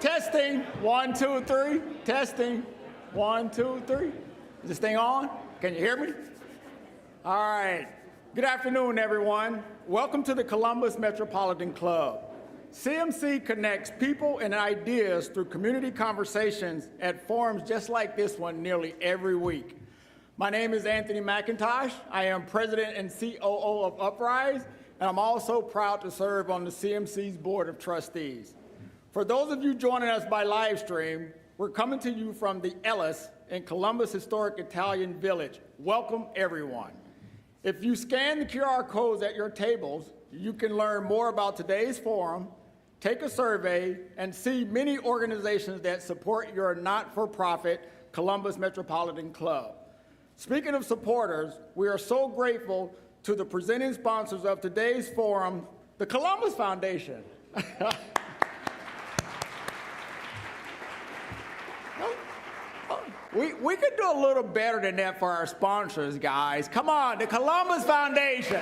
Testing, 1, 2, 3. Testing, 1, 2, 3. Is this thing on? Can you hear me? All right. Good afternoon, everyone. Welcome to the Columbus Metropolitan Club. CMC connects people and ideas through community conversations at forums just like this one nearly every week. My name is Anthony McIntosh. I am President and COO of Uprise, and I'm also proud to serve on the CMC's Board of Trustees. For those of you joining us by live stream, we're coming to you from the Ellis in Columbus Historic Italian Village. Welcome, everyone. If you scan the QR codes at your tables, you can learn more about today's forum, take a survey, and see many organizations that support your not-for-profit Columbus Metropolitan Club. Speaking of supporters, we are so grateful to the presenting sponsors of today's forum, the Columbus Foundation. We could do a little better than that for our sponsors, guys. Come on, the Columbus Foundation.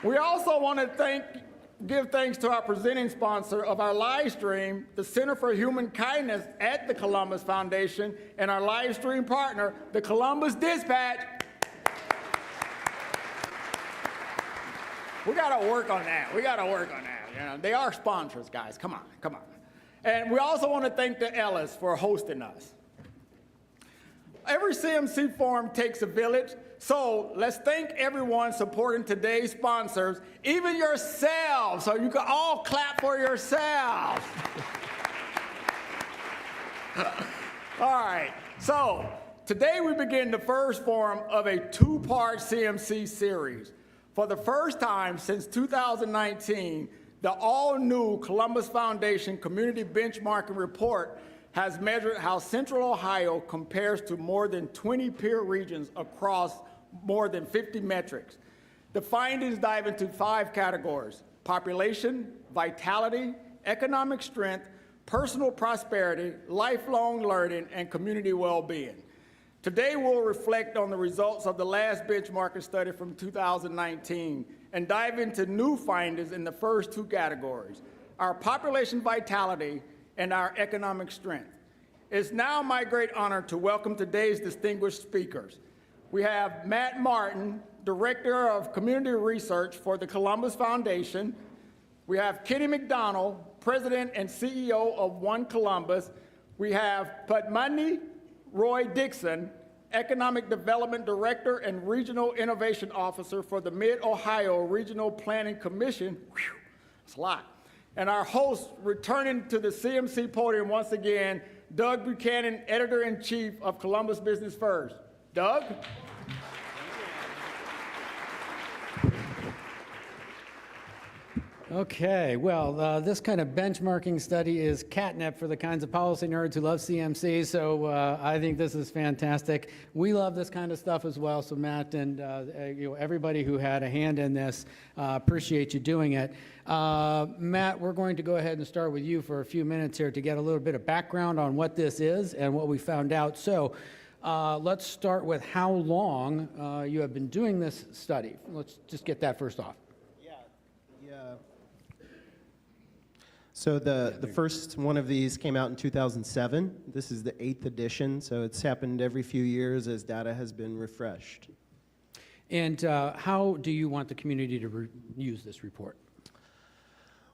We also want to give thanks to our presenting sponsor of our live stream, the Center for Human Kindness at the Columbus Foundation, and our live stream partner, the Columbus Dispatch. We got to work on that. You know, they are sponsors, guys. Come on. And we also want to thank the Ellis for hosting us. Every CMC forum takes a village, so let's thank everyone supporting today's sponsors, even yourselves, so you can all clap for yourselves. All right, so today we begin the first forum of a two-part CMC series. For the first time since 2019, the all-new Columbus Foundation Community Benchmarking Report has measured how Central Ohio compares to more than 20 peer regions across more than 50 metrics. The findings dive into 5 categories: population, vitality, economic strength, personal prosperity, lifelong learning, and community well-being. Today, we'll reflect on the results of the last benchmarking study from 2019 and dive into new findings in the first 2 categories, our population vitality and our economic strength. It's now my great honor to welcome today's distinguished speakers. We have Matt Martin, Director of Community Research for the Columbus Foundation. We have Kenny McDonald, President and CEO of One Columbus. We have Padmani Roy Dixon, Economic Development Director and Regional Innovation Officer for the Mid-Ohio Regional Planning Commission. Whew, that's a lot. And our host, returning to the CMC podium once again, Doug Buchanan, Editor-in-Chief of Columbus Business First. Doug? Okay, well, this kind of benchmarking study is catnip for the kinds of policy nerds who love CMC, so I think this is fantastic. We love this kind of stuff as well, so Matt and everybody who had a hand in this, appreciate you doing it. Matt, we're going to go ahead and start with you for a few minutes here to get a little bit of background on what this is and what we found out. So let's start with how long you have been doing this study. Let's just get that first off. So the first one of these came out in 2007. This is the 8th edition, so it's happened every few years as data has been refreshed. And how do you want the community to use this report?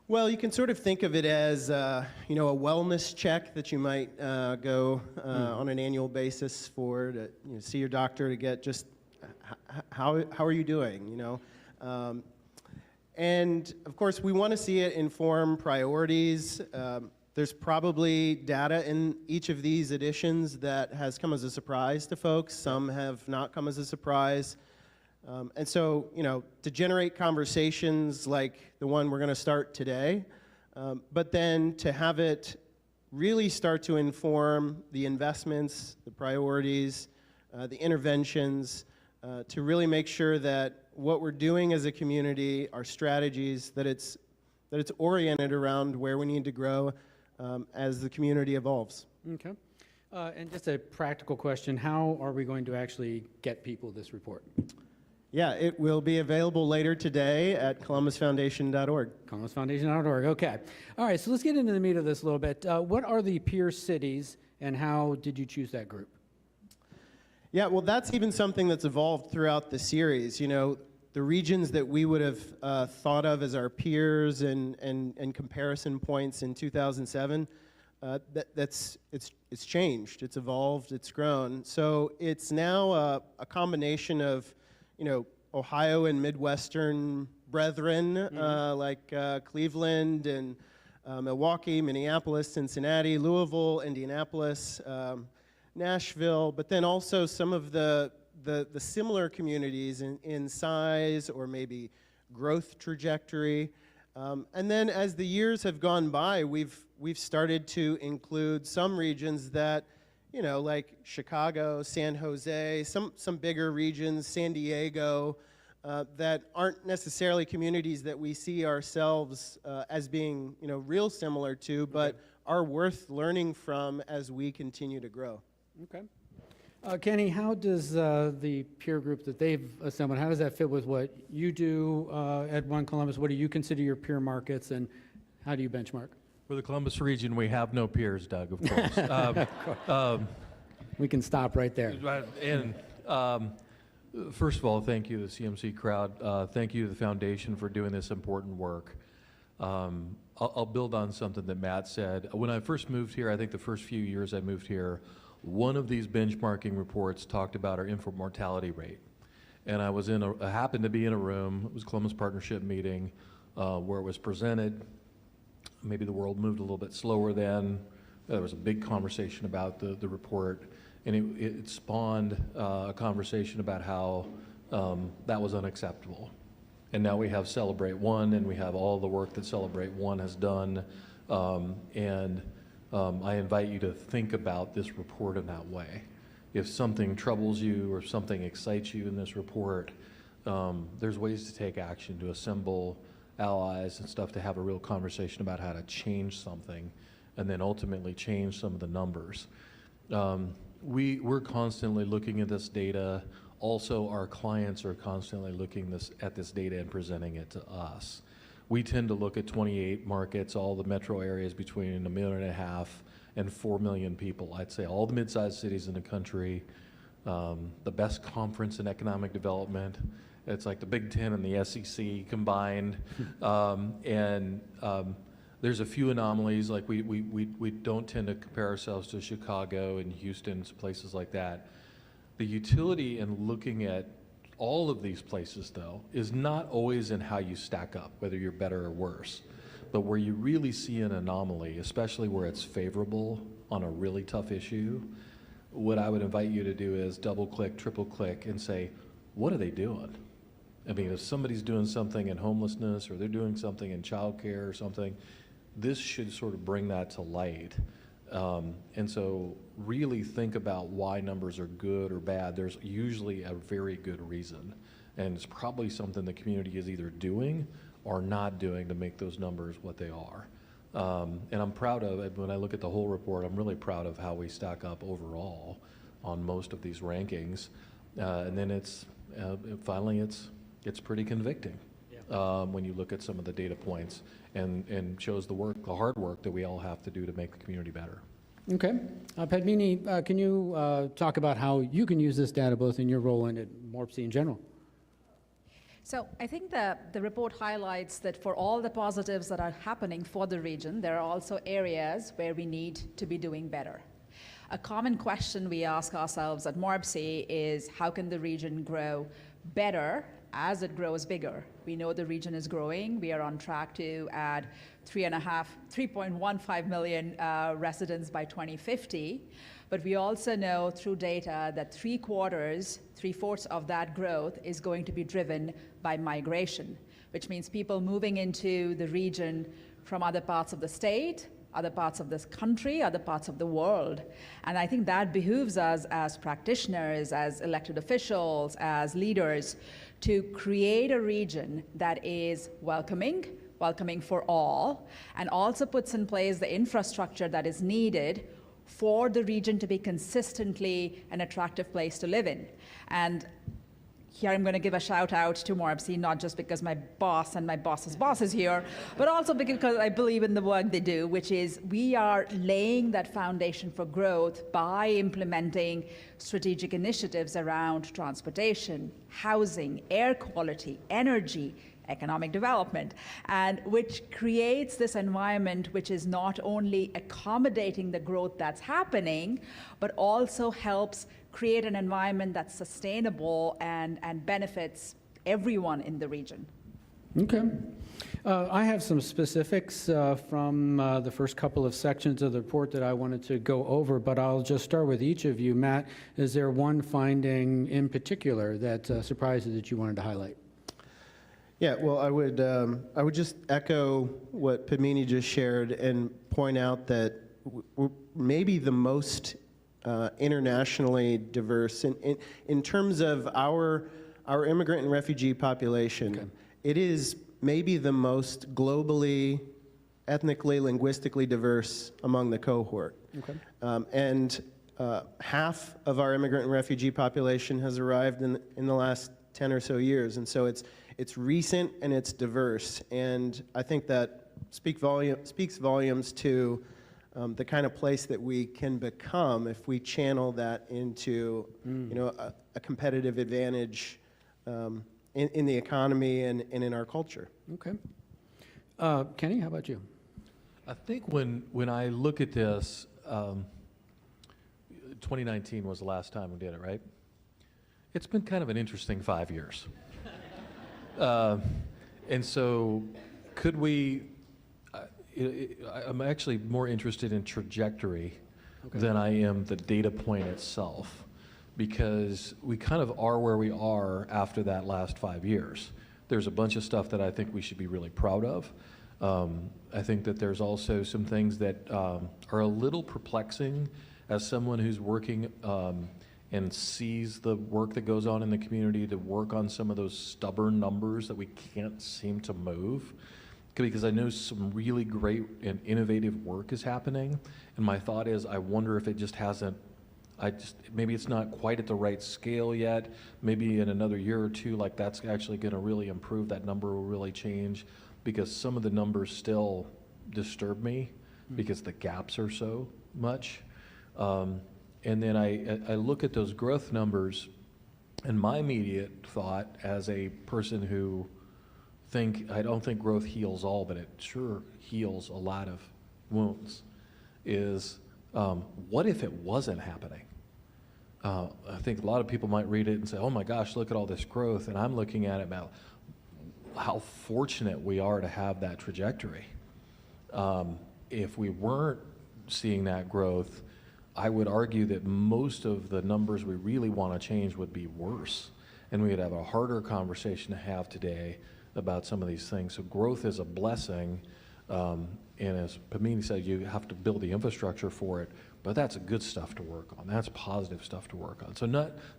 Well, you can sort of think of it as a wellness check that you might go on an annual basis for to see your doctor to get just how are you doing, And, of course, we want to see it inform priorities. There's probably data in each of these editions that has come as a surprise to folks. Some have not come as a surprise. And so, to generate conversations like the one we're going to start today, but then to have it really start to inform the investments, the priorities, the interventions, to really make sure that what we're doing as a community, our strategies, that it's oriented around where we need to grow as the community evolves. Okay. And just a practical question, how are we going to actually get people this report? Yeah, it will be available later today at columbusfoundation.org. columbusfoundation.org, okay. All right, so let's get into the meat of this a little bit. What are the peer cities, and how did you choose that group? Yeah, well, that's even something that's evolved throughout the series. You know, the regions that we would have thought of as our peers and comparison points in 2007, it's changed, it's evolved, it's grown. So it's now a combination of, you know, Ohio and Midwestern brethren, like Cleveland and Milwaukee, Minneapolis, Cincinnati, Louisville, Indianapolis, Nashville, but then also some of the similar communities in size or maybe growth trajectory. And then as the years have gone by, we've started to include some regions that, you know, like Chicago, San Jose, some bigger regions, San Diego, that aren't necessarily communities that we see ourselves as being, you know, real similar to, but are worth learning from as we continue to grow. Okay. Kenny, how does the peer group that they've assembled, how does that fit with what you do at One Columbus? What do you consider your peer markets, and how do you benchmark? For the Columbus region, we have no peers, Doug, of course. We can stop right there. And first of all, thank you, the CMC crowd. Thank you to the foundation for doing this important work. I'll build on something that Matt said. When I first moved here, I think the first few years I moved here, one of these benchmarking reports talked about our infant mortality rate. And I happened to be in a room, it was a Columbus Partnership meeting, where it was presented. Maybe the world moved a little bit slower then. There was a big conversation about the report, and it spawned a conversation about how that was unacceptable. And now we have Celebrate One, and we have all the work that Celebrate One has done. I invite you to think about this report in that way. If something troubles you or something excites you in this report, there's ways to take action, to assemble allies and stuff, to have a real conversation about how to change something and then ultimately change some of the numbers. We're constantly looking at this data. Also, our clients are constantly looking at this data and presenting it to us. We tend to look at 28 markets, all the metro areas between 1.5 million and 4 million people. I'd say all the mid-sized cities in the country, the best conference in economic development. It's like the Big Ten and the SEC combined. There's a few anomalies, like we don't tend to compare ourselves to Chicago and Houston, places like that. The utility in looking at all of these places, though, is not always in how you stack up, whether you're better or worse, but where you really see an anomaly, especially where it's favorable on a really tough issue. What I would invite you to do is double click, triple click, and say, what are they doing? I mean, if somebody's doing something in homelessness or they're doing something in childcare or something, this should sort of bring that to light. And so really think about why numbers are good or bad. There's usually a very good reason. And it's probably something the community is either doing or not doing to make those numbers what they are. And I'm proud of it. When I look at the whole report, I'm really proud of how we stack up overall on most of these rankings. And then finally it's pretty convicting when you look at some of the data points and shows the hard work that we all have to do to make the community better. Okay. Padmini, can you talk about how you can use this data both in your role and at MORPC in general? So I think that the report highlights that for all the positives that are happening for the region, there are also areas where we need to be doing better. A common question we ask ourselves at MORPC is, how can the region grow better as it grows bigger? We know the region is growing. We are on track to add 3.15 million residents by 2050. But we also know through data that three-fourths of that growth is going to be driven by migration, which means people moving into the region from other parts of the state, other parts of this country, other parts of the world. And I think that behooves us as practitioners, as elected officials, as leaders, to create a region that is welcoming for all, and also puts in place the infrastructure that is needed for the region to be consistently an attractive place to live in. And here I'm going to give a shout out to MORBC, not just because my boss and my boss's boss is here, but also because I believe in the work they do, which is we are laying that foundation for growth by implementing strategic initiatives around transportation, housing, air quality, energy, economic development, and which creates this environment which is not only accommodating the growth that's happening, but also helps create an environment that's sustainable and benefits everyone in the region. Okay. I have some specifics from the first couple of sections of the report that I wanted to go over, but I'll just start with each of you. Matt, is there one finding in particular that surprises that you wanted to highlight? Yeah, well, I would just echo what Padmini just shared and point out that we're maybe the most internationally diverse in terms of our immigrant and refugee population. Okay. It is maybe the most globally, ethnically, linguistically diverse among the cohort. Okay. And half of our immigrant and refugee population has arrived in the last 10 or so years, and so it's recent and it's diverse, and I think that speaks volumes to the kind of place that we can become if we channel that into a competitive advantage in the economy and in our culture. Okay. Kenny, how about you? I think when I look at this, 2019 was the last time we did it, right? It's been kind of an interesting 5 years. And so could we, I'm actually more interested in trajectory than I am the data point itself, because we kind of are where we are after that last 5 years. There's a bunch of stuff that I think we should be really proud of. I think that there's also some things that are a little perplexing as someone who's working and sees the work that goes on in the community to work on some of those stubborn numbers that we can't seem to move. Because I know some really great and innovative work is happening, and my thought is I wonder if it just hasn't, maybe it's not quite at the right scale yet. Maybe in another year or two, like that's actually gonna really improve, that number will really change, because some of the numbers still disturb me because the gaps are so much. And then I look at those growth numbers, and my immediate thought as a person who I don't think growth heals all, but it sure heals a lot of wounds, is what if it wasn't happening? I think a lot of people might read it and say, oh my gosh, look at all this growth, and I'm looking at it about how fortunate we are to have that trajectory. If we weren't seeing that growth, I would argue that most of the numbers we really want to change would be worse, and we would have a harder conversation to have today about some of these things. So growth is a blessing, and as Padmini said, you have to build the infrastructure for it, but that's good stuff to work on. That's positive stuff to work on. So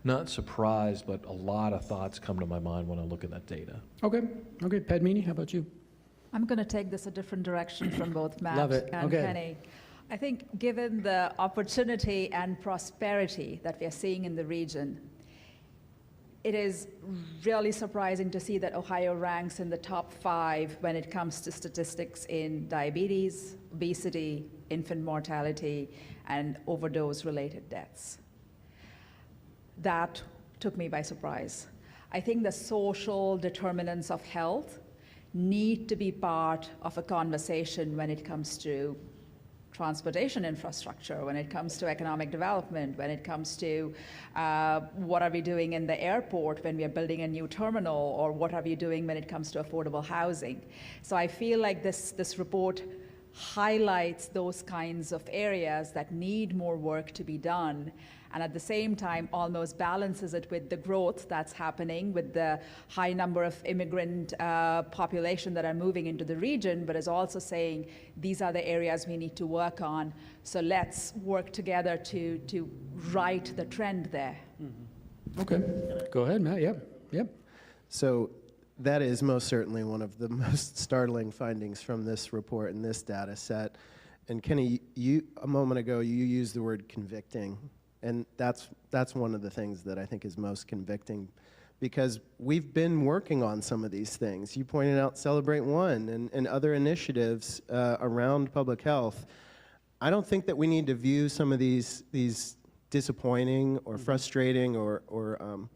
not surprised, but a lot of thoughts come to my mind when I look at that data. Okay. Padmini, how about you? I'm going to take this a different direction from both Matt Love it. and Okay. Kenny. I think given the opportunity and prosperity that we are seeing in the region, it is really surprising to see that Ohio ranks in the top 5 when it comes to statistics in diabetes, obesity, infant mortality, and overdose-related deaths. That took me by surprise. I think the social determinants of health need to be part of a conversation when it comes to transportation infrastructure, when it comes to economic development, when it comes to what are we doing in the airport when we are building a new terminal, or what are we doing when it comes to affordable housing. So I feel like this report highlights those kinds of areas that need more work to be done, and at the same time almost balances it with the growth that's happening with the high number of immigrant population that are moving into the region, but is also saying these are the areas we need to work on. So let's work together to right the trend there. Mm-hmm. Okay. Go ahead, Matt. Yep. So that is most certainly one of the most startling findings from this report and this data set. And Kenny, a moment ago, you used the word convicting. And that's one of the things that I think is most convicting, because we've been working on some of these things. You pointed out Celebrate One and other initiatives around public health. I don't think that we need to view some of these disappointing or frustrating or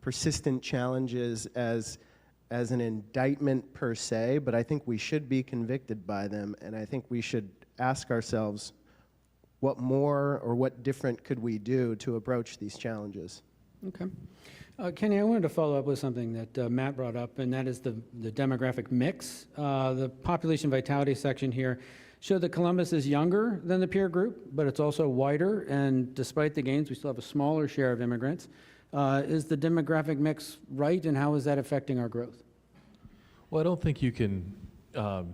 persistent challenges as an indictment per se, but I think we should be convicted by them, and I think we should ask ourselves what more or what different could we do to approach these challenges. Okay. Kenny, I wanted to follow up with something that Matt brought up, and that is the demographic mix. The population vitality section here showed that Columbus is younger than the peer group, but it's also whiter, and despite the gains, we still have a smaller share of immigrants. Is the demographic mix right, and how is that affecting our growth? Well, I don't think you can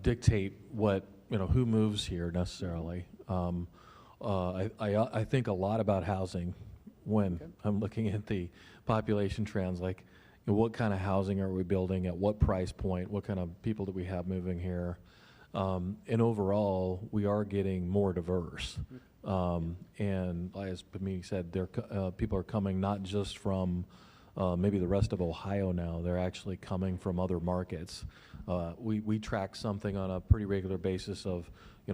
dictate what, who moves here necessarily. I think a lot about housing when I'm looking at the population trends, like what kind of housing are we building, at what price point, what kind of people do we have moving here. And overall, we are getting more diverse. And as Pamini said, people are coming not just from maybe the rest of Ohio now, they're actually coming from other markets. We track something on a pretty regular basis of,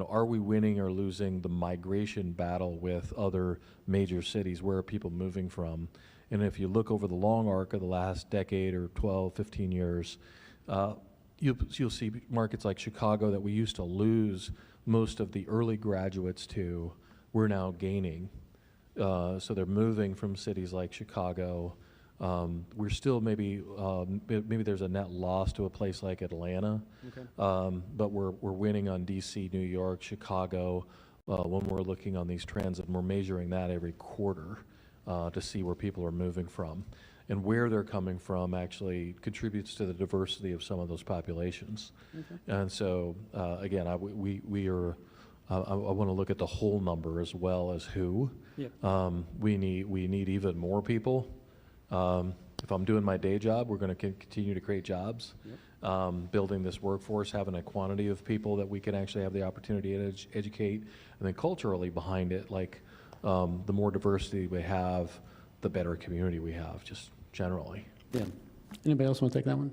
are we winning or losing the migration battle with other major cities? Where are people moving from? And if you look over the long arc of the last decade or 12, 15 years, you'll see markets like Chicago that we used to lose most of the early graduates to, we're now gaining. So they're moving from cities like Chicago. We're still maybe there's a net loss to a place like Atlanta, but we're winning on DC, New York, Chicago when we're looking on these trends, and we're measuring that every quarter to see where people are moving from. And where they're coming from actually contributes to the diversity of some of those populations. And so, again, I want to look at the whole number as well as who. We need even more people. If I'm doing my day job, we're going to continue to create jobs. Building this workforce, having a quantity of people that we can actually have the opportunity to educate, and then culturally behind it, like the more diversity we have, the better community we have, just generally. Yeah. Anybody else want to take that one?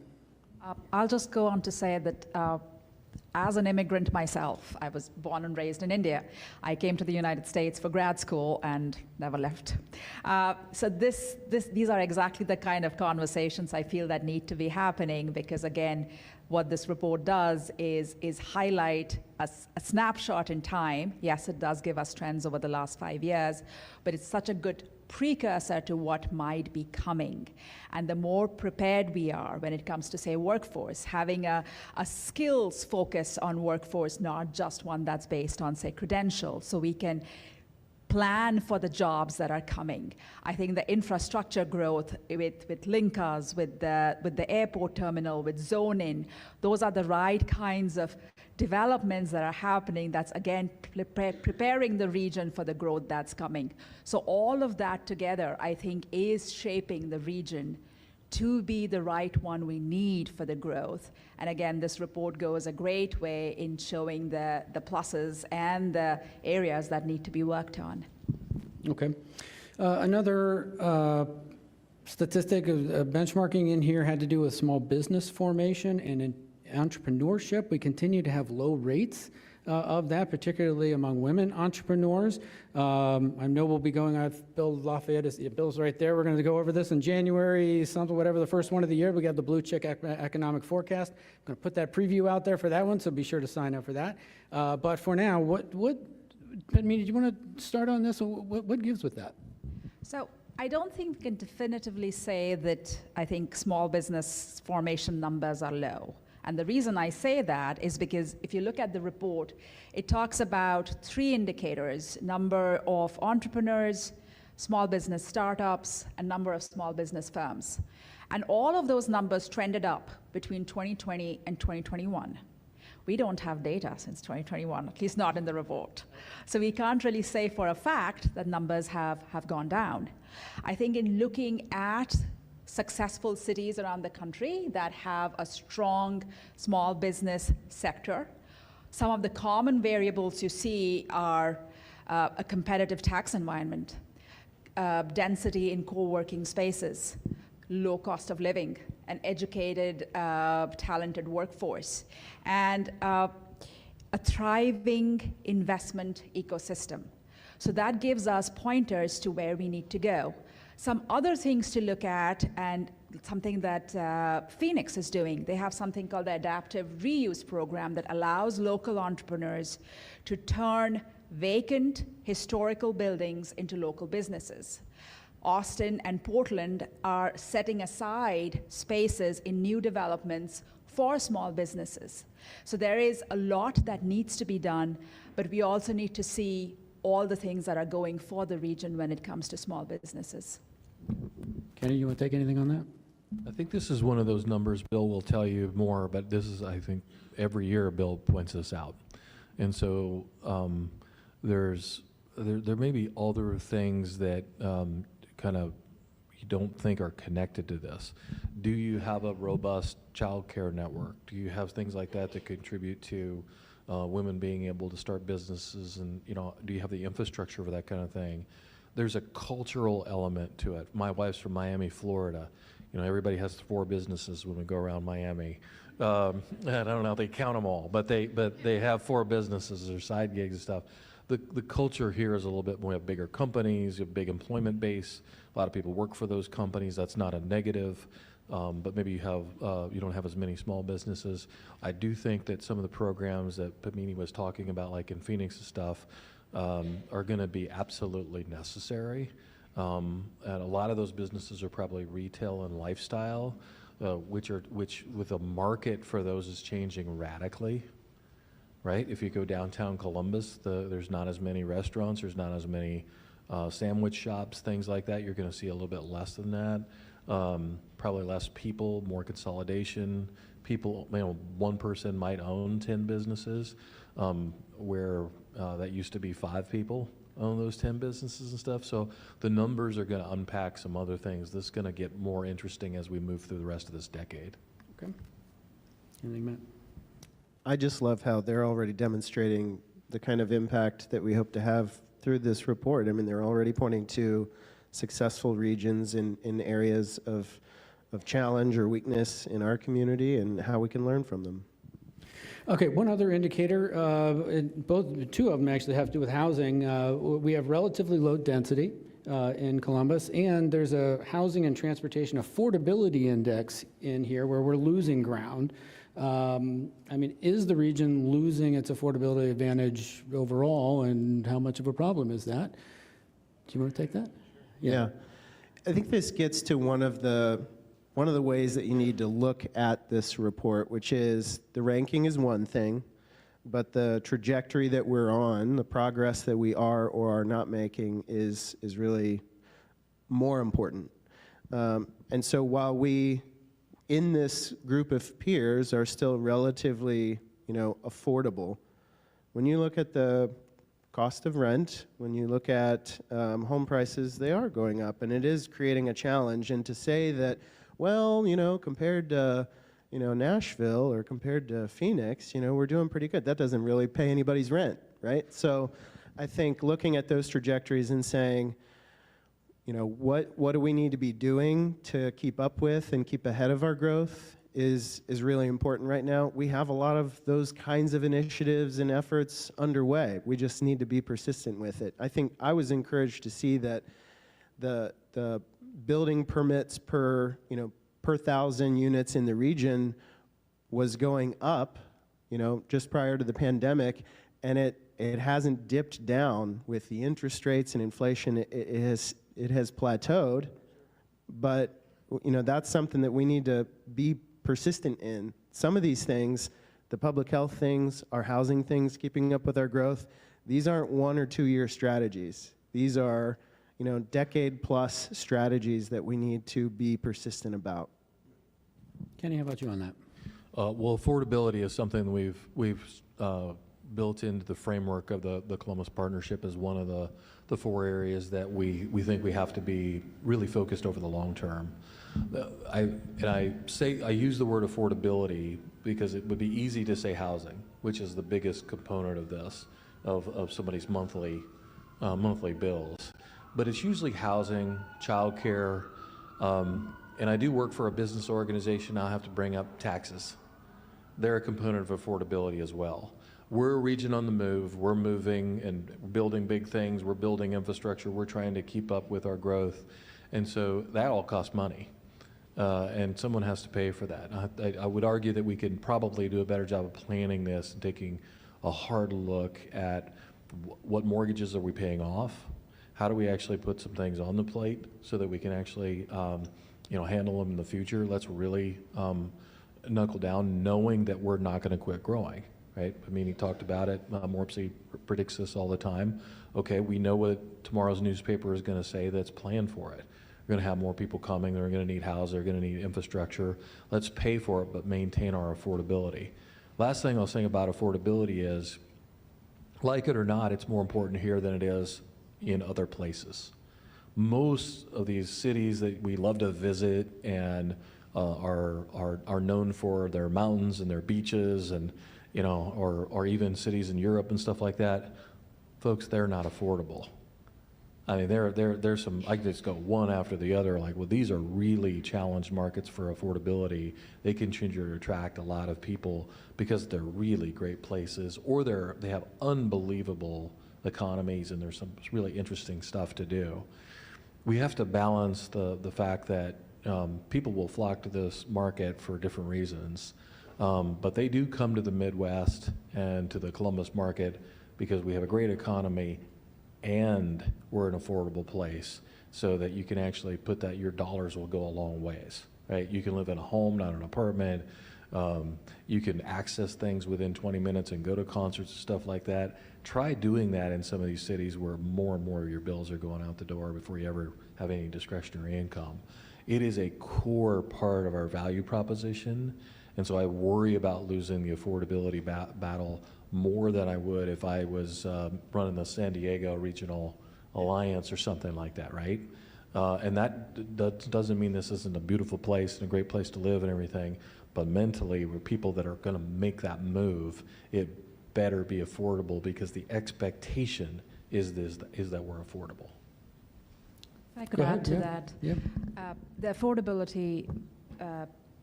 I'll just go on to say that as an immigrant myself, I was born and raised in India. I came to the United States for grad school and never left. So these are exactly the kind of conversations I feel that need to be happening, because again, what this report does is highlight a snapshot in time. Yes, it does give us trends over the last 5 years, but it's such a good precursor to what might be coming. And the more prepared we are when it comes to, say, workforce, having a skills focus on workforce, not just one that's based on, say, credentials, so we can plan for the jobs that are coming. I think the infrastructure growth with Linkas, with the airport terminal, with zoning, those are the right kinds of developments that are happening that's, again, preparing the region for the growth that's coming. So all of that together, I think, is shaping the region to be the right one we need for the growth. And again, this report goes a great way in showing the pluses and the areas that need to be worked on. Okay. Another statistic of benchmarking in here had to do with small business formation and in entrepreneurship. We continue to have low rates of that, particularly among women entrepreneurs. I know we'll be going on, Bill Lafayette, Bill's right there. We're going to go over this in January, something, whatever, the first one of the year. We got the Blue Chick Economic Forecast. I'm going to put that preview out there for that one, so be sure to sign up for that. But for now, Penny, do you want to start on this? What gives with that? So I don't think we can definitively say that I think small business formation numbers are low. And the reason I say that is because if you look at the report, it talks about 3 indicators: number of entrepreneurs, small business startups, and number of small business firms. And all of those numbers trended up between 2020 and 2021. We don't have data since 2021, at least not in the report. So we can't really say for a fact that numbers have gone down. I think in looking at successful cities around the country that have a strong small business sector, some of the common variables you see are a competitive tax environment, density in co-working spaces, low cost of living, an educated, talented workforce, and a thriving investment ecosystem. So that gives us pointers to where we need to go. Some other things to look at, and something that Phoenix is doing, they have something called the Adaptive Reuse Program that allows local entrepreneurs to turn vacant historical buildings into local businesses. Austin and Portland are setting aside spaces in new developments for small businesses. So there is a lot that needs to be done, but we also need to see all the things that are going for the region when it comes to small businesses. Kenny, you want to take anything on that? I think this is one of those numbers, Bill will tell you more, but this is, I think, every year Bill points this out. And so there may be other things that kind of you don't think are connected to this. Do you have a robust child care network? Do you have things like that that contribute to women being able to start businesses? And do you have the infrastructure for that kind of thing? There's a cultural element to it. My wife's from Miami, Florida. Everybody has 4 businesses when we go around Miami. I don't know if they count them all, but they have 4 businesses or side gigs and stuff. The culture here is a little bit more. We have bigger companies, you have big employment base. A lot of people work for those companies. That's not a negative, but maybe you don't have as many small businesses. I do think that some of the programs that Pamini was talking about, like in Phoenix and stuff, are going to be absolutely necessary. And a lot of those businesses are probably retail and lifestyle, which with the market for those is changing radically. Right? If you go downtown Columbus, there's not as many restaurants, there's not as many sandwich shops, things like that. You're going to see a little bit less than that. Probably less people, more consolidation. People, one person might own 10 businesses, where that used to be 5 people own those 10 businesses and stuff. So the numbers are going to unpack some other things. This is going to get more interesting as we move through the rest of this decade. Okay. Anything, Matt? I just love how they're already demonstrating the kind of impact that we hope to have through this report. I mean, they're already pointing to successful regions in areas of challenge or weakness in our community and how we can learn from them. Okay, one other indicator, two of them actually have to do with housing. We have relatively low density in Columbus, and there's a housing and transportation affordability index in here where we're losing ground. Is the region losing its affordability advantage overall, and how much of a problem is that? Do you want to take that? Yeah. I think this gets to one of the ways that you need to look at this report, which is the ranking is one thing, but the trajectory that we're on, the progress that we are or are not making is really more important. And so while we, in this group of peers, are still relatively, affordable, when you look at the cost of rent, when you look at home prices, they are going up, and it is creating a challenge. And to say that, well, compared to, Nashville or compared to Phoenix, we're doing pretty good. That doesn't really pay anybody's rent, right? So I think looking at those trajectories and saying, what do we need to be doing to keep up with and keep ahead of our growth is really important right now. We have a lot of those kinds of initiatives and efforts underway. We just need to be persistent with it. I think I was encouraged to see that the building permits per 1,000 units in the region was going up, just prior to the pandemic, and it hasn't dipped down with the interest rates and inflation. It has plateaued, but that's something that we need to be persistent in. Some of these things, the public health things, our housing things, keeping up with our growth, these aren't 1 or 2 year strategies. These are decade-plus strategies that we need to be persistent about. Kenny, how about you on that? Well, affordability is something we've built into the framework of the Columbus Partnership as one of the 4 areas that we think we have to be really focused over the long term. I use the word affordability because it would be easy to say housing, which is the biggest component of this, of somebody's monthly bills. But it's usually housing, childcare, And I do work for a business organization. I'll have to bring up taxes. They're a component of affordability as well. We're a region on the move. We're moving and building big things. We're building infrastructure. We're trying to keep up with our growth. And so that all costs money. And someone has to pay for that. I would argue that we can probably do a better job of planning this and taking a hard look at what mortgages are we paying off? How do we actually put some things on the plate so that we can actually handle them in the future? Let's really knuckle down, knowing that we're not going to quit growing, right? I mean, he talked about it. Morpsey predicts this all the time. Okay, we know what tomorrow's newspaper is going to say. That's plan for it. We're going to have more people coming. They're going to need houses. They're going to need infrastructure. Let's pay for it, but maintain our affordability. Last thing I'll say about affordability is, like it or not, it's more important here than it is in other places. Most of these cities that we love to visit and are known for their mountains and their beaches, and or even cities in Europe and stuff like that, folks, they're not affordable. I mean, there's some, I could just go one after the other, like, well, these are really challenged markets for affordability. They continue to attract a lot of people because they're really great places, or they have unbelievable economies, and there's some really interesting stuff to do. We have to balance the fact that people will flock to this market for different reasons, but they do come to the Midwest and to the Columbus market because we have a great economy and we're an affordable place, so that you can actually put that, your dollars will go a long ways, right? You can live in a home, not an apartment. You can access things within 20 minutes and go to concerts and stuff like that. Try doing that in some of these cities where more and more of your bills are going out the door before you ever have any discretionary income. It is a core part of our value proposition, and so I worry about losing the affordability battle more than I would if I was running the San Diego Regional Alliance or something like that, right? And that doesn't mean this isn't a beautiful place and a great place to live and everything, but mentally, we're people that are going to make that move. It better be affordable, because the expectation is that we're affordable. If I could Go add ahead, to yeah. that. Yeah. The affordability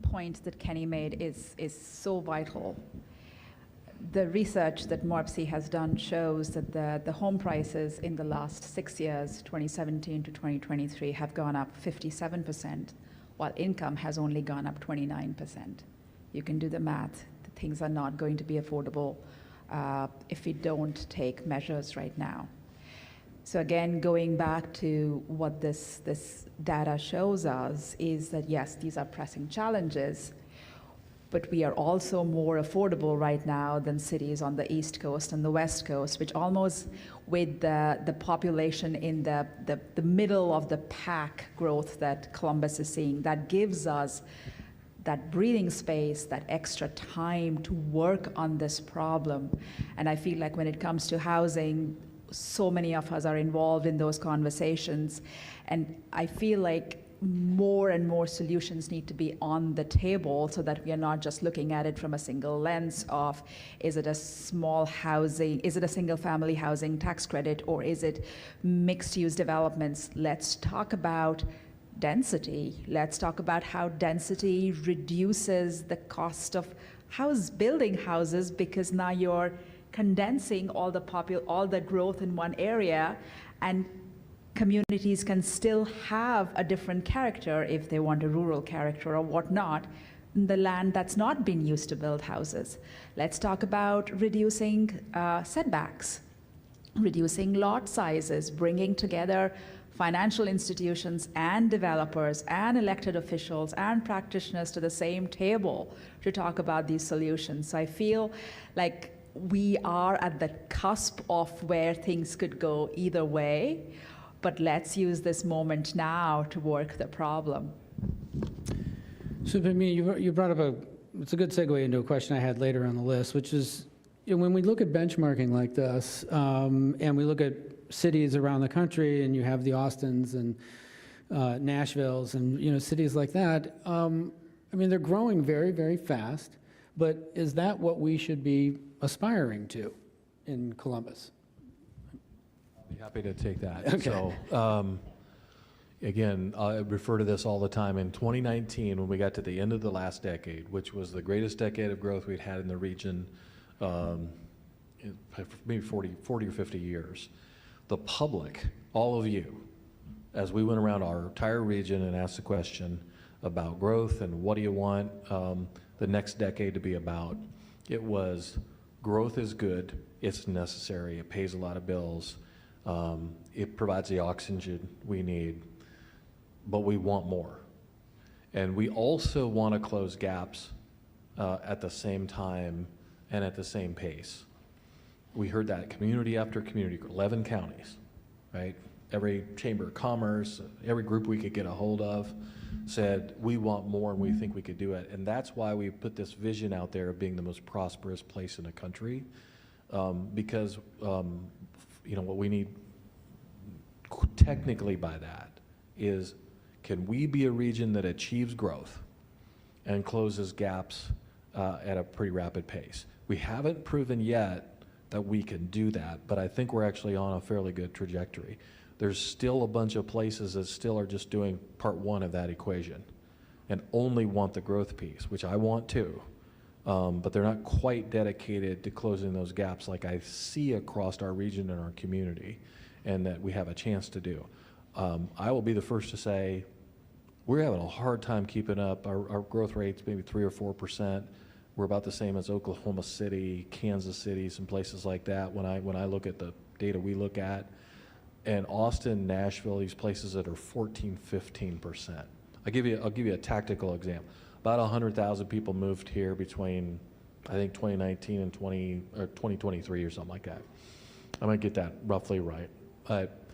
point that Kenny made is so vital. The research that Morpsey has done shows that the home prices in the last 6 years, 2017 to 2023, have gone up 57%, while income has only gone up 29%. You can do the math. Things are not going to be affordable if we don't take measures right now. So again, going back to what this data shows us is that, yes, these are pressing challenges, but we are also more affordable right now than cities on the East Coast and the West Coast, which almost, with the population in the middle of the pack growth that Columbus is seeing, that gives us that breathing space, that extra time to work on this problem. And I feel like when it comes to housing, so many of us are involved in those conversations, and I feel like more and more solutions need to be on the table, so that we are not just looking at it from a single lens of, is it a small housing, is it a single family housing tax credit, or is it mixed use developments? Let's talk about density. Let's talk about how density reduces the cost of building houses, because now you're condensing all the growth in one area, and communities can still have a different character if they want a rural character or whatnot, the land that's not been used to build houses. Let's talk about reducing setbacks, reducing lot sizes, bringing together financial institutions and developers and elected officials and practitioners to the same table to talk about these solutions. So I feel like we are at the cusp of where things could go either way, but let's use this moment now to work the problem. So, you brought up it's a good segue into a question I had later on the list, which is, when we look at benchmarking like this, and we look at cities around the country, and you have the Austins and Nashvilles and cities like that, they're growing very, very fast, but is that what we should be aspiring to in Columbus? I'll be happy to take that. Okay. So, Again, I refer to this all the time. In 2019, when we got to the end of the last decade, which was the greatest decade of growth we'd had in the region, maybe 40 or 50 years, the public, all of you, as we went around our entire region and asked the question about growth and what do you want the next decade to be about, it was growth is good, it's necessary, it pays a lot of bills, it provides the oxygen we need, but we want more. And we also want to close gaps at the same time and at the same pace. We heard that community after community, 11 counties, right? Every chamber of commerce, every group we could get a hold of said, we want more and we think we could do it. And that's why we put this vision out there of being the most prosperous place in the country, because what we need technically by that is, can we be a region that achieves growth and closes gaps at a pretty rapid pace? We haven't proven yet that we can do that, but I think we're actually on a fairly good trajectory. There's still a bunch of places that still are just doing part one of that equation and only want the growth piece, which I want too, but they're not quite dedicated to closing those gaps like I see across our region and our community, and that we have a chance to do. I will be the first to say, we're having a hard time keeping up. Our growth rate's maybe 3 or 4%. We're about the same as Oklahoma City, Kansas City, some places like that when I look at the data we look at. And Austin, Nashville, these places that are 14, 15%. I'll give you a tactical example. About 100,000 people moved here between, I think, 2019 and 2023 or something like that. I might get that roughly right. But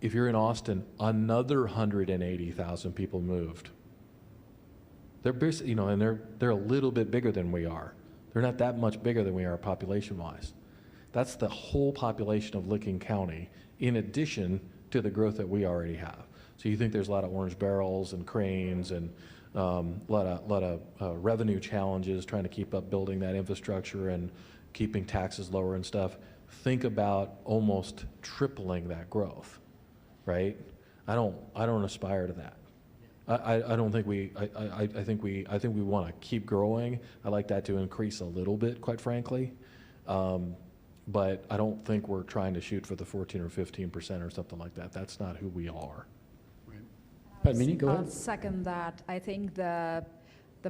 if you're in Austin, another 180,000 people moved. They're basically, and they're a little bit bigger than we are. They're not that much bigger than we are population-wise. That's the whole population of Licking County, in addition to the growth that we already have. So you think there's a lot of orange barrels and cranes and a lot of revenue challenges trying to keep up building that infrastructure and keeping taxes lower and stuff. Think about almost tripling that growth, right? I don't aspire to that. I don't think I think we want to keep growing. I like that to increase a little bit, quite frankly. But I don't think we're trying to shoot for the 14 or 15% or something like that. That's not who we are. Padmini, go I'll ahead. second that. I think the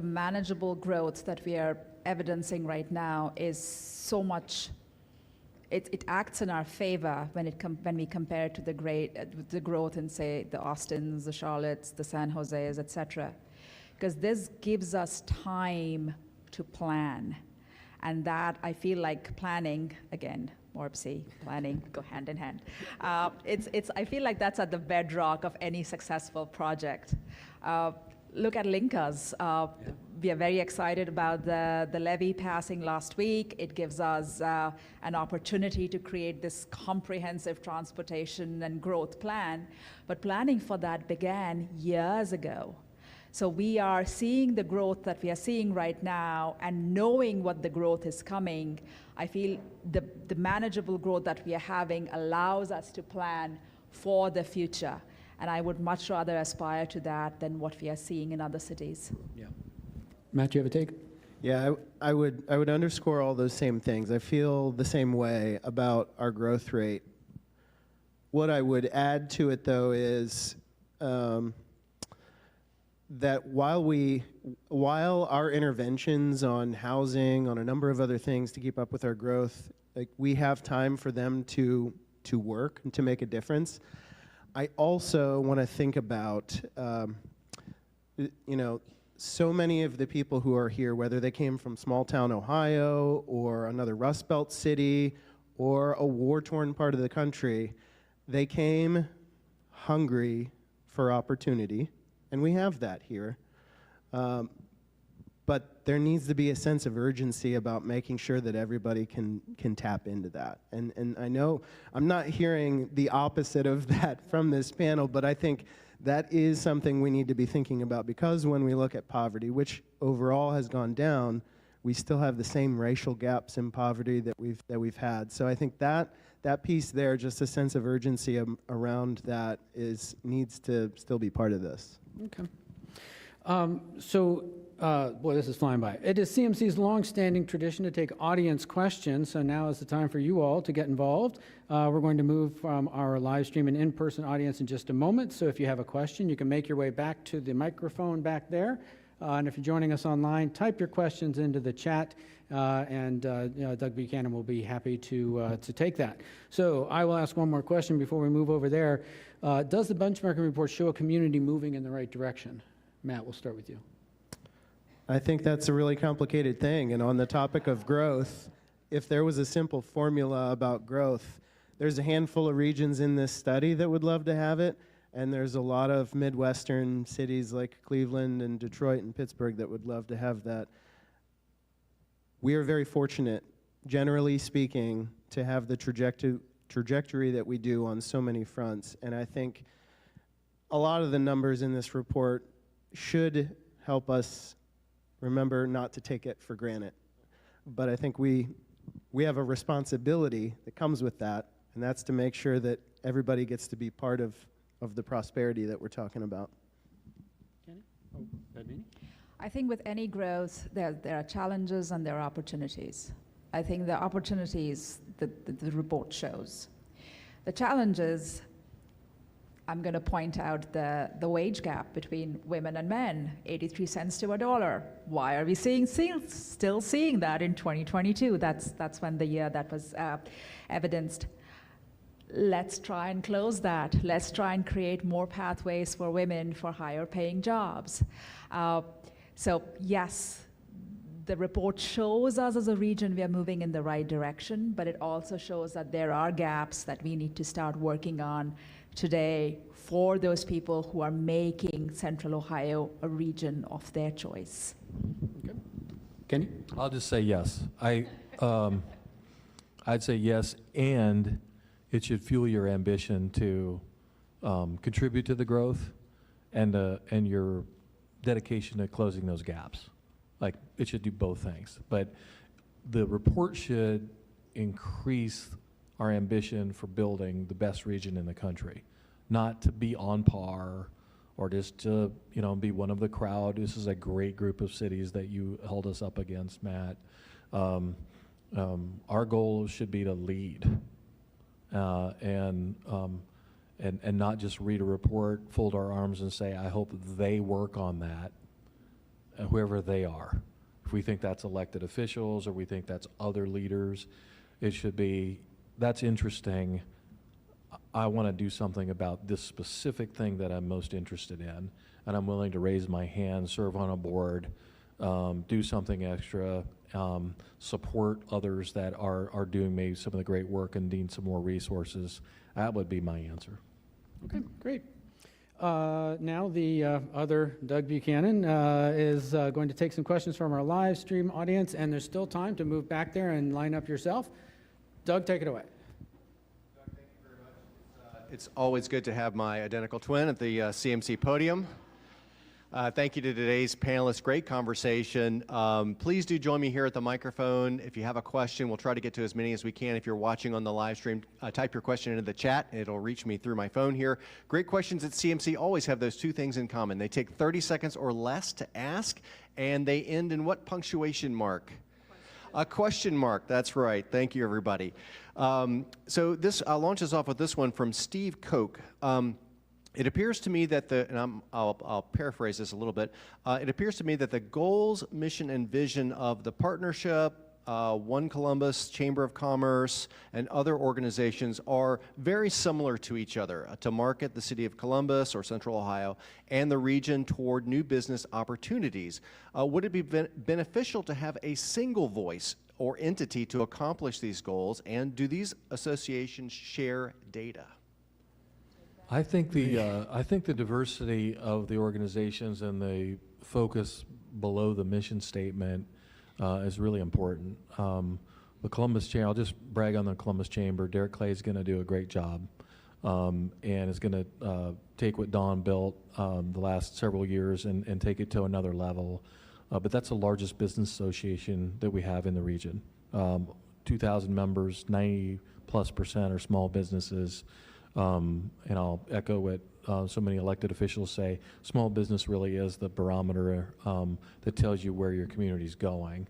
manageable growth that we are evidencing right now is so much. It acts in our favor when we compare it to the growth in, say, the Austins, the Charlottes, the San Joses, etc. Because this gives us time to plan. And that, I feel like planning, again, Morbsy, planning go hand in hand. I feel like that's at the bedrock of any successful project. Look at Linkers. We are very excited about the levy passing last week. It gives us an opportunity to create this comprehensive transportation and growth plan. But planning for that began years ago. So we are seeing the growth that we are seeing right now, and knowing what the growth is coming, I feel the manageable growth that we are having allows us to plan for the future. And I would much rather aspire to that than what we are seeing in other cities. Yeah. Matt, you have a take? Yeah, I would underscore all those same things. I feel the same way about our growth rate. What I would add to it, though, is that while our interventions on housing, on a number of other things to keep up with our growth, like, we have time for them to work and to make a difference, I also want to think about, so many of the people who are here, whether they came from small town Ohio or another Rust Belt city or a war-torn part of the country, they came hungry for opportunity. And we have that here. But there needs to be a sense of urgency about making sure that everybody can tap into that. And I know I'm not hearing the opposite of that from this panel, but I think that is something we need to be thinking about, because when we look at poverty, which overall has gone down, we still have the same racial gaps in poverty that we've had. So I think that piece there, just a sense of urgency around that needs to still be part of this. Okay. Boy, this is flying by. It is CMC's long-standing tradition to take audience questions, so now is the time for you all to get involved. We're going to move from our live stream and in-person audience in just a moment, so if you have a question, you can make your way back to the microphone back there. And if you're joining us online, type your questions into the chat, and Doug Buchanan will be happy to take that. So I will ask one more question before we move over there. Does the benchmarking report show a community moving in the right direction? Matt, we'll start with you. I think that's a really complicated thing. And on the topic of growth, if there was a simple formula about growth, there's a handful of regions in this study that would love to have it. And there's a lot of Midwestern cities like Cleveland and Detroit and Pittsburgh that would love to have that. We are very fortunate, generally speaking, to have the trajectory that we do on so many fronts. And I think a lot of the numbers in this report should help us remember not to take it for granted. But I think we have a responsibility that comes with that, and that's to make sure that everybody gets to be part of the prosperity that we're talking about. Kenny? Oh, Badmini? I think with any growth, there are challenges and there are opportunities. I think the opportunities that the report shows. The challenges, I'm going to point out the wage gap between women and men, 83 cents to $1. Why are we still seeing that in 2022? That's when the year that was evidenced. Let's try and close that. Let's try and create more pathways for women for higher paying jobs. So yes, the report shows us as a region we are moving in the right direction, but it also shows that there are gaps that we need to start working on today for those people who are making Central Ohio a region of their choice. Okay. Kenny? I'll just say yes. I'd say yes, and it should fuel your ambition to contribute to the growth and your dedication to closing those gaps. Like, it should do both things. But the report should increase our ambition for building the best region in the country, not to be on par or just to, be one of the crowd. This is a great group of cities that you held us up against, Matt. Our goal should be to lead. And not just read a report, fold our arms and say, I hope they work on that, whoever they are. If we think that's elected officials or we think that's other leaders, it should be, that's interesting. I want to do something about this specific thing that I'm most interested in, and I'm willing to raise my hand, serve on a board, do something extra, support others that are doing maybe some of the great work and need some more resources. That would be my answer. Okay, great. Now the other Doug Buchanan is going to take some questions from our live stream audience, and there's still time to move back there and line up yourself. Doug, take it away. Doug, thank you very much. It's always good to have my identical twin at the CMC podium. Thank you to today's panelists. Great conversation. Please do join me here at the microphone. If you have a question, we'll try to get to as many as we can. If you're watching on the live stream, type your question into the chat. It'll reach me through my phone here. Great questions at CMC always have those two things in common. They take 30 seconds or less to ask, and they end in what punctuation mark? A question mark, that's right. Thank you, everybody. So this launches off with this one from Steve Koch. It appears to me that I'll paraphrase this a little bit. It appears to me that the goals, mission, and vision of the partnership, One Columbus, Chamber of Commerce, and other organizations are very similar to each other to market the city of Columbus or Central Ohio and the region toward new business opportunities. Would it be beneficial to have a single voice or entity to accomplish these goals, and do these associations share data? I think the diversity of the organizations and the focus below the mission statement is really important. The Columbus Chamber, I'll just brag on the Columbus Chamber. Derek Clay is going to do a great job, and is going to take what Don built the last several years and take it to another level. but that's the largest business association that we have in the region. 2,000 members, 90+% are small businesses. And I'll echo what so many elected officials say. Small business really is the barometer that tells you where your community is going.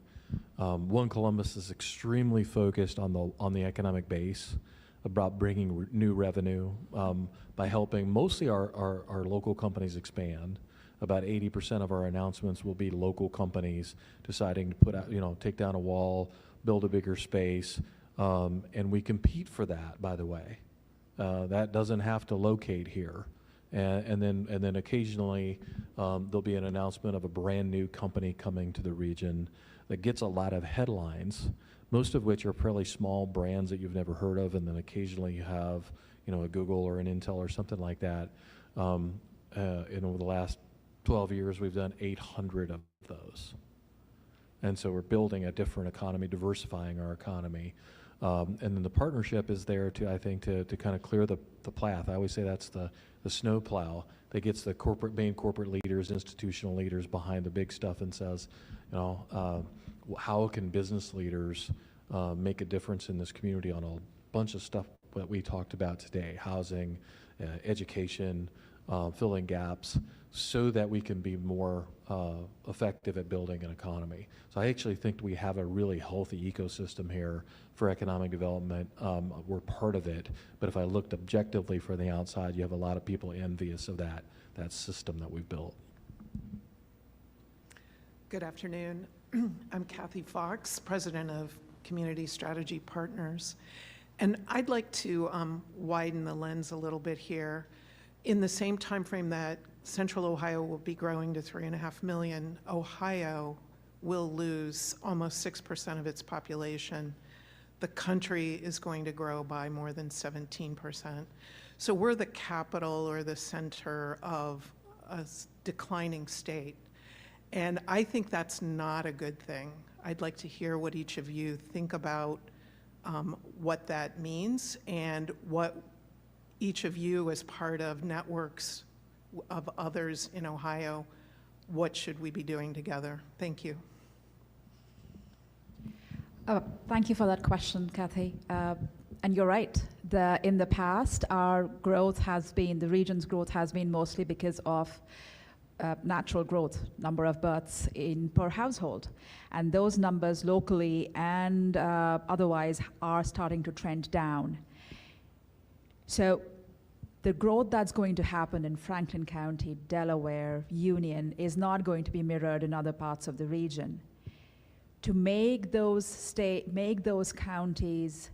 One Columbus is extremely focused on the economic base, about bringing new revenue by helping mostly our local companies expand. About 80% of our announcements will be local companies deciding to put out, take down a wall, build a bigger space, and we compete for that, by the way. That doesn't have to locate here. And then occasionally there'll be an announcement of a brand new company coming to the region that gets a lot of headlines, most of which are fairly small brands that you've never heard of, and then occasionally you have, a Google or an Intel or something like that. And over the last 12 years, we've done 800 of those. And so we're building a different economy, diversifying our economy. And then the partnership is there to, I think, to kind of clear the path. I always say that's the snow plow that gets the main corporate leaders, institutional leaders behind the big stuff and says, how can business leaders make a difference in this community on a bunch of stuff that we talked about today, housing, education, filling gaps, so that we can be more effective at building an economy. So I actually think we have a really healthy ecosystem here for economic development. We're part of it, but if I looked objectively from the outside, you have a lot of people envious of that system that we've built. Good afternoon. I'm Kathy Fox, president of Community Strategy Partners. And I'd like to widen the lens a little bit here. In the same time frame that Central Ohio will be growing to 3.5 million, Ohio will lose almost 6% of its population. The country is going to grow by more than 17%. So we're the capital or the center of a declining state. And I think that's not a good thing. I'd like to hear what each of you think about what that means and what each of you as part of networks of others in Ohio, what should we be doing together? Thank you. Thank you for that question, Kathy. And you're right. In the past, our growth has been, the region's growth has been mostly because of natural growth, number of births per household. And those numbers locally and otherwise are starting to trend down. So the growth that's going to happen in Franklin County, Delaware, Union is not going to be mirrored in other parts of the region. To make those counties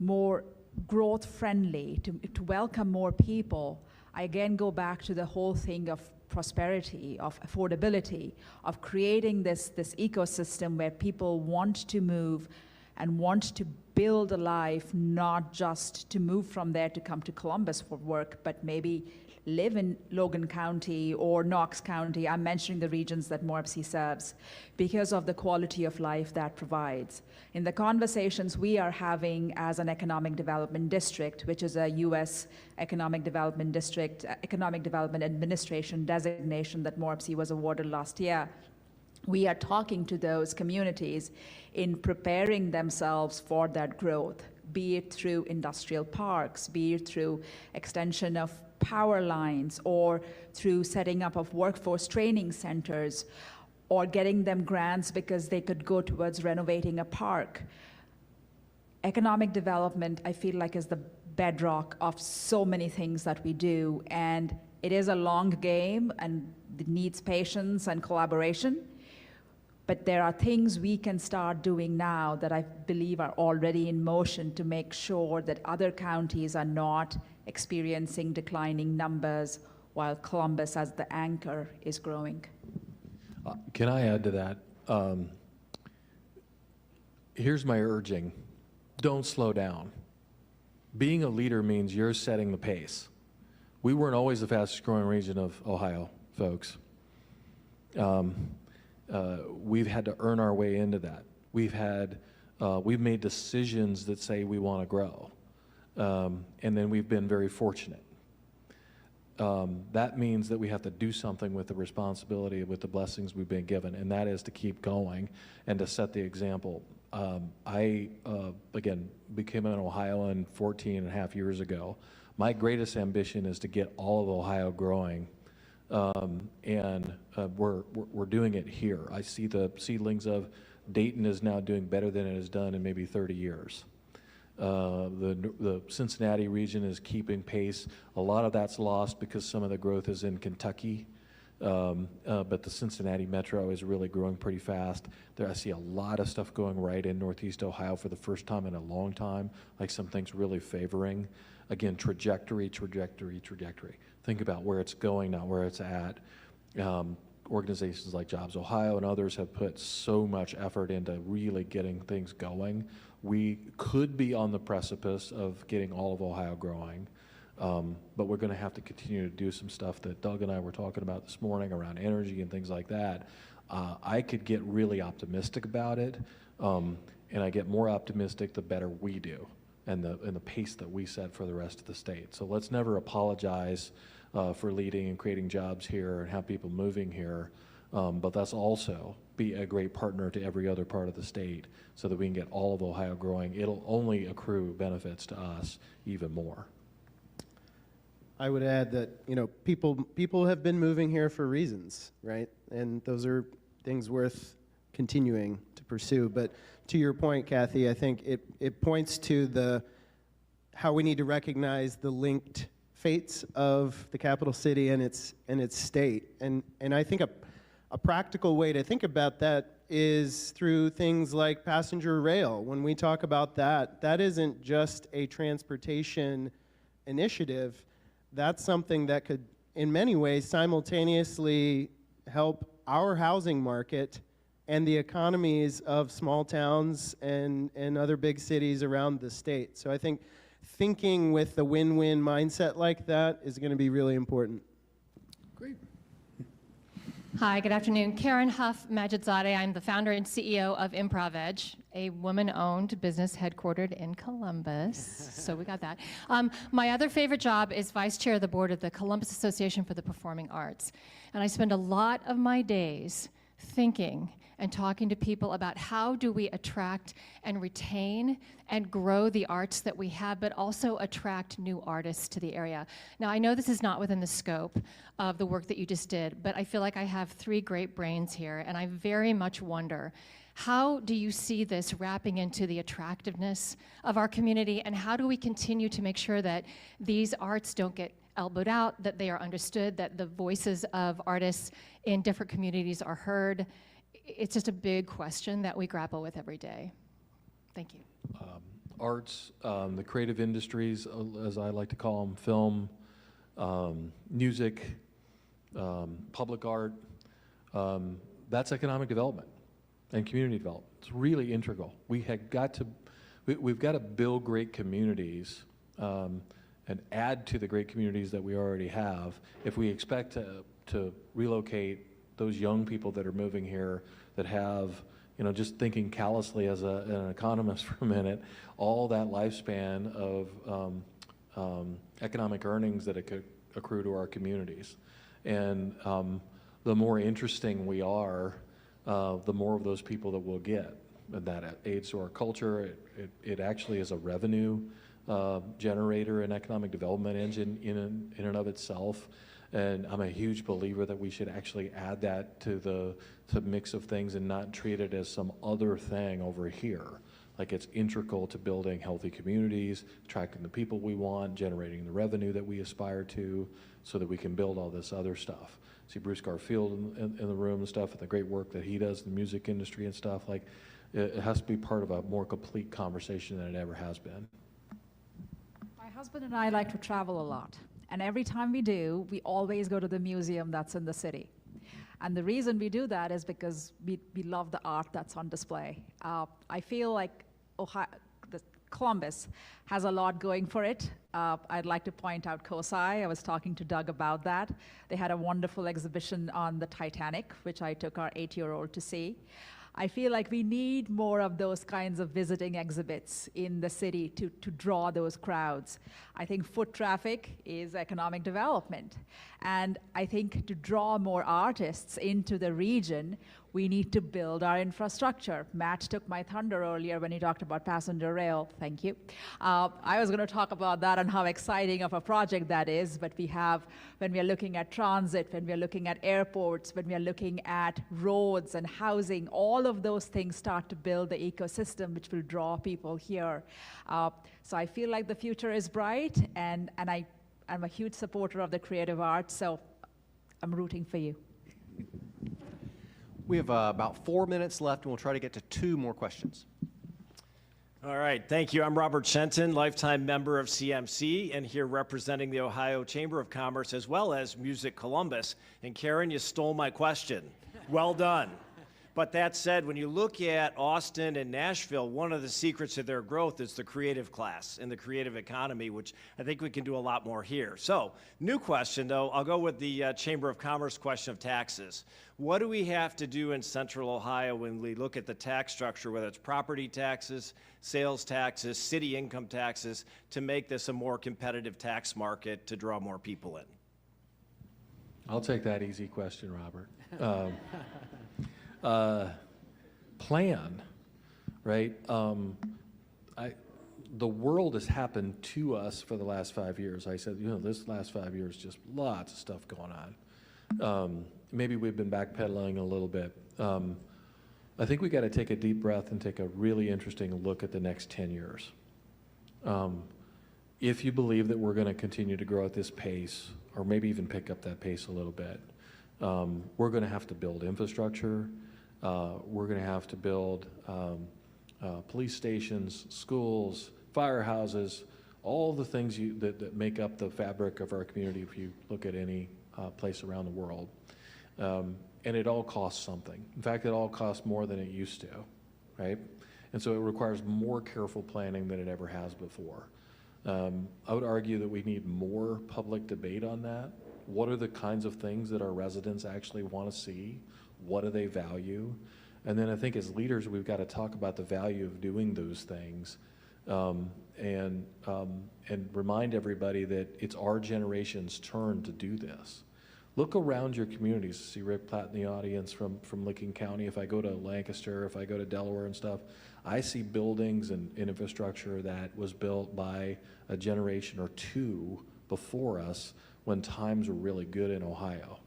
more growth friendly, to welcome more people, I again go back to the whole thing of prosperity, of affordability, of creating this ecosystem where people want to move and want to build a life, not just to move from there to come to Columbus for work, but maybe live in Logan County or Knox County. I'm mentioning the regions that MORPC serves because of the quality of life that provides. In the conversations we are having as an economic development district, which is a U.S. economic development district, economic development administration designation that MORPC was awarded last year, we are talking to those communities in preparing themselves for that growth, be it through industrial parks, be it through extension of power lines, or through setting up of workforce training centers, or getting them grants because they could go towards renovating a park. Economic development, I feel like, is the bedrock of so many things that we do, and it is a long game and it needs patience and collaboration. But there are things we can start doing now that I believe are already in motion to make sure that other counties are not experiencing declining numbers while Columbus as the anchor is growing. Can I add to that? Here's my urging. Don't slow down. Being a leader means you're setting the pace. We weren't always the fastest growing region of Ohio, folks. We've had to earn our way into that. We've made decisions that say we want to grow, and then we've been very fortunate. that means that we have to do something with the responsibility, with the blessings we've been given, and that is to keep going and to set the example. I, again, became an Ohioan 14 and a half years ago. My greatest ambition is to get all of Ohio growing, and we're doing it here. I see the seedlings of Dayton is now doing better than it has done in maybe 30 years. The Cincinnati region is keeping pace. A lot of that's lost because some of the growth is in Kentucky, but the Cincinnati metro is really growing pretty fast. I see a lot of stuff going right in Northeast Ohio for the first time in a long time, like some things really favoring. Again, trajectory. Think about where it's going, not where it's at. Organizations like Jobs Ohio and others have put so much effort into really getting things going. We could be on the precipice of getting all of Ohio growing, but we're going to have to continue to do some stuff that Doug and I were talking about this morning around energy and things like that. I could get really optimistic about it, and I get more optimistic the better we do and the pace that we set for the rest of the state. So let's never apologize for leading and creating jobs here and have people moving here, but let's also be a great partner to every other part of the state so that we can get all of Ohio growing. It'll only accrue benefits to us even more. I would add that, you know, people have been moving here for reasons, right? And those are things worth continuing to pursue. But to your point, Kathy, I think it points to how we need to recognize the linked fates of the capital city and its state. And I think a practical way to think about that is through things like passenger rail. When we talk about that, that isn't just a transportation initiative. That's something that could, in many ways, simultaneously help our housing market and the economies of small towns and other big cities around the state. So I think thinking with the win-win mindset like that is going to be really important. Great. Hi, good afternoon. Karen Huff Majidzadeh. I'm the founder and CEO of Improv Edge, a woman-owned business headquartered in Columbus. So we got that. My other favorite job is vice chair of the board of the Columbus Association for the Performing Arts. And I spend a lot of my days thinking and talking to people about how do we attract and retain and grow the arts that we have, but also attract new artists to the area. Now, I know this is not within the scope of the work that you just did, but I feel like I have three great brains here, and I very much wonder, how do you see this wrapping into the attractiveness of our community, and how do we continue to make sure that these arts don't get elbowed out, that they are understood, that the voices of artists in different communities are heard? It's just a big question that we grapple with every day. Thank you. Arts, the creative industries, as I like to call them, film, music, public art, that's economic development and community development. It's really integral. We've got to build great communities and add to the great communities that we already have if we expect to relocate those young people that are moving here that have, you know, just thinking callously as an economist for a minute, all that lifespan of economic earnings that it could accrue to our communities. And the more interesting we are, the more of those people that we'll get. And that aids to our culture. It actually is a revenue generator and economic development engine in and of itself. And I'm a huge believer that we should actually add that to the mix of things and not treat it as some other thing over here. Like, it's integral to building healthy communities, attracting the people we want, generating the revenue that we aspire to, so that we can build all this other stuff. See Bruce Garfield in the room and stuff, and the great work that he does in the music industry and stuff. Like, it has to be part of a more complete conversation than it ever has been. My husband and I like to travel a lot. And every time we do, we always go to the museum that's in the city. And the reason we do that is because we love the art that's on display. I feel like Columbus has a lot going for it. I'd like to point out COSI. I was talking to Doug about that. They had a wonderful exhibition on the Titanic, which I took our 8-year-old to see. I feel like we need more of those kinds of visiting exhibits in the city to draw those crowds. I think foot traffic is economic development. And I think to draw more artists into the region, we need to build our infrastructure. Matt took my thunder earlier when he talked about passenger rail. Thank you. I was going to talk about that and how exciting of a project that is, but we have, when we are looking at transit, when we are looking at airports, when we are looking at roads and housing, all of those things start to build the ecosystem which will draw people here. So I feel like the future is bright, and I'm a huge supporter of the creative arts, so I'm rooting for you. We have about 4 minutes left, and we'll try to get to 2 more questions. All right, thank you. I'm Robert Shenton, lifetime member of CMC, and here representing the Ohio Chamber of Commerce as well as Music Columbus. And Karen, you stole my question. Well done. But that said, when you look at Austin and Nashville, one of the secrets of their growth is the creative class and the creative economy, which I think we can do a lot more here. So, new question though, I'll go with the Chamber of Commerce question of taxes. What do we have to do in Central Ohio when we look at the tax structure, whether it's property taxes, sales taxes, city income taxes, to make this a more competitive tax market to draw more people in? I'll take that easy question, Robert. Plan, right? The world has happened to us for the last 5 years. I said, this last 5 years, just lots of stuff going on. Maybe we've been backpedaling a little bit. I think we got to take a deep breath and take a really interesting look at the next 10 years. If you believe that we're going to continue to grow at this pace, or maybe even pick up that pace a little bit, we're going to have to build infrastructure. We're going to have to build police stations, schools, firehouses, all the things that make up the fabric of our community if you look at any place around the world. And it all costs something. In fact, it all costs more than it used to, right? And so it requires more careful planning than it ever has before. I would argue that we need more public debate on that. What are the kinds of things that our residents actually want to see? What do they value? And then I think as leaders, we've got to talk about the value of doing those things, and remind everybody that it's our generation's turn to do this. Look around your communities. See Rick Platt in the audience from Licking County. If I go to Lancaster, if I go to Delaware and stuff, I see buildings and infrastructure that was built by a generation or two before us when times were really good in Ohio.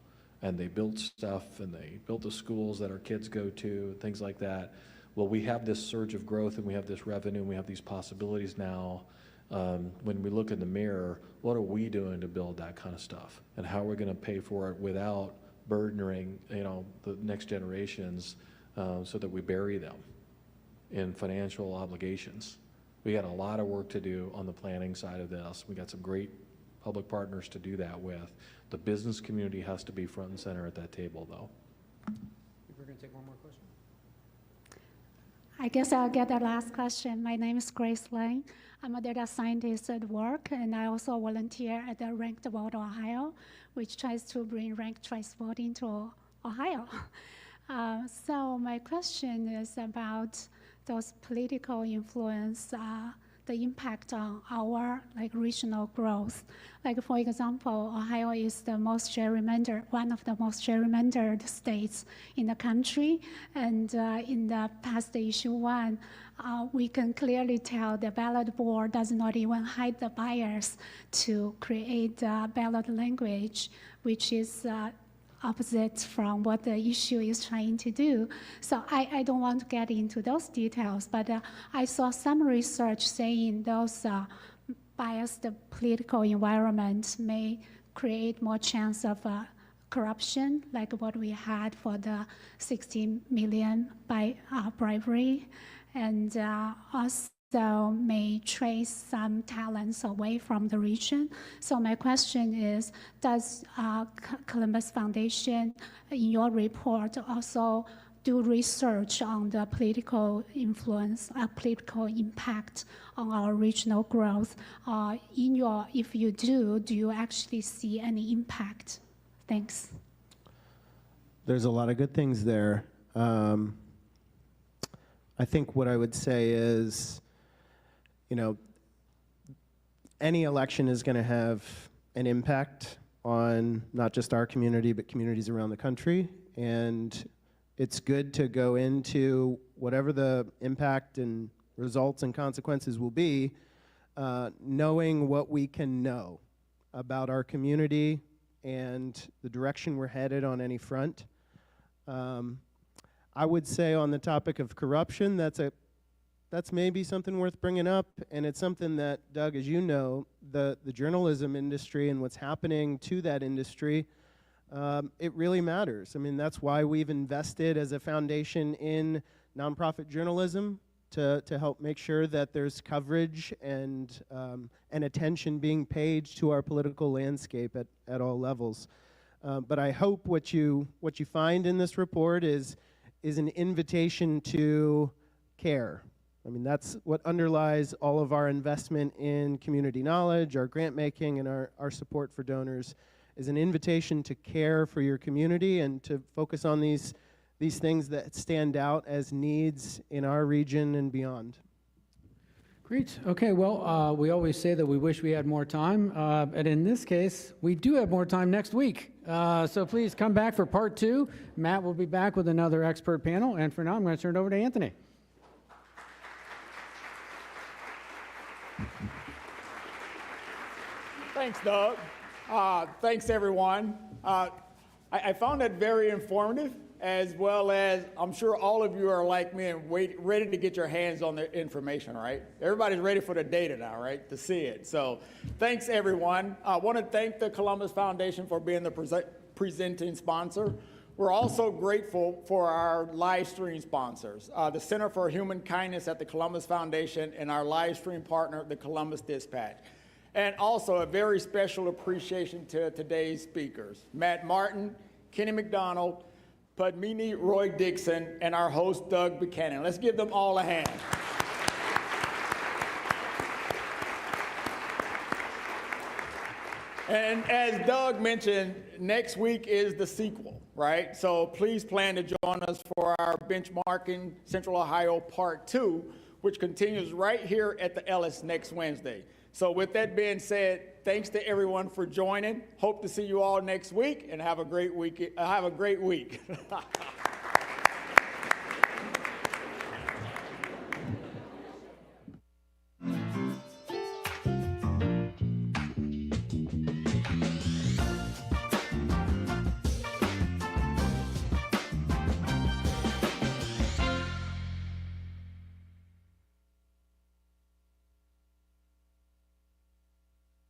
And they built stuff, and they built the schools that our kids go to, and things like that. Well, we have this surge of growth, and we have this revenue, and we have these possibilities now. When we look in the mirror, what are we doing to build that kind of stuff? And how are we going to pay for it without burdening, the next generations, so that we bury them in financial obligations? We got a lot of work to do on the planning side of this. We got some great public partners to do that with. The business community has to be front and center at that table, though. We're going to take one more question. I guess I'll get the last question. My name is Grace Lane. I'm a data scientist at work, and I also volunteer at the Ranked Vote Ohio, which tries to bring ranked choice voting to Ohio. So my question is about those political influence, the impact on our regional growth. For example, Ohio is the most gerrymandered, one of the most gerrymandered states in the country. And in the past issue 1, we can clearly tell the ballot board does not even hide the bias to create a ballot language, which is opposite from what the issue is trying to do. So I don't want to get into those details, but I saw some research saying those biased political environments may create more chance of corruption, like what we had for the 16 million by bribery, and also may trace some talents away from the region. So my question is, does Columbus Foundation, in your report, also do research on the political influence, political impact on our regional growth? If you do you actually see any impact? Thanks. There's a lot of good things there. I think what I would say is, you know, any election is going to have an impact on not just our community, but communities around the country. And it's good to go into whatever the impact and results and consequences will be, knowing what we can know about our community and the direction we're headed on any front. I would say on the topic of corruption, that's maybe something worth bringing up, and it's something that, Doug, as you know, the journalism industry and what's happening to that industry, it really matters. I mean, that's why we've invested as a foundation in nonprofit journalism to help make sure that there's coverage and attention being paid to our political landscape at all levels. But I hope what you find in this report is an invitation to care. I mean, that's what underlies all of our investment in community knowledge, our grant making, and our support for donors, is an invitation to care for your community and to focus on these things that stand out as needs in our region and beyond. Great. Okay, well, we always say that we wish we had more time, and in this case, we do have more time next week. So please come back for part 2. Matt will be back with another expert panel, and for now, I'm going to turn it over to Anthony. Thanks, Doug. Thanks, everyone. I found that very informative, as well as I'm sure all of you are like me and ready to get your hands on the information, right? Everybody's ready for the data now, right, to see it. So thanks, everyone. I want to thank the Columbus Foundation for being the presenting sponsor. We're also grateful for our live stream sponsors, the Center for Human Kindness at the Columbus Foundation and our live stream partner, the Columbus Dispatch. And also a very special appreciation to today's speakers, Matt Martin, Kenny McDonald, Padmini Roy Dixon, and our host, Doug Buchanan. Let's give them all a hand. And as Doug mentioned, next week is the sequel, right? So please plan to join us for our Benchmarking Central Ohio Part 2, which continues right here at the Ellis next Wednesday. So with that being said, thanks to everyone for joining. Hope to see you all next week, and have a great week.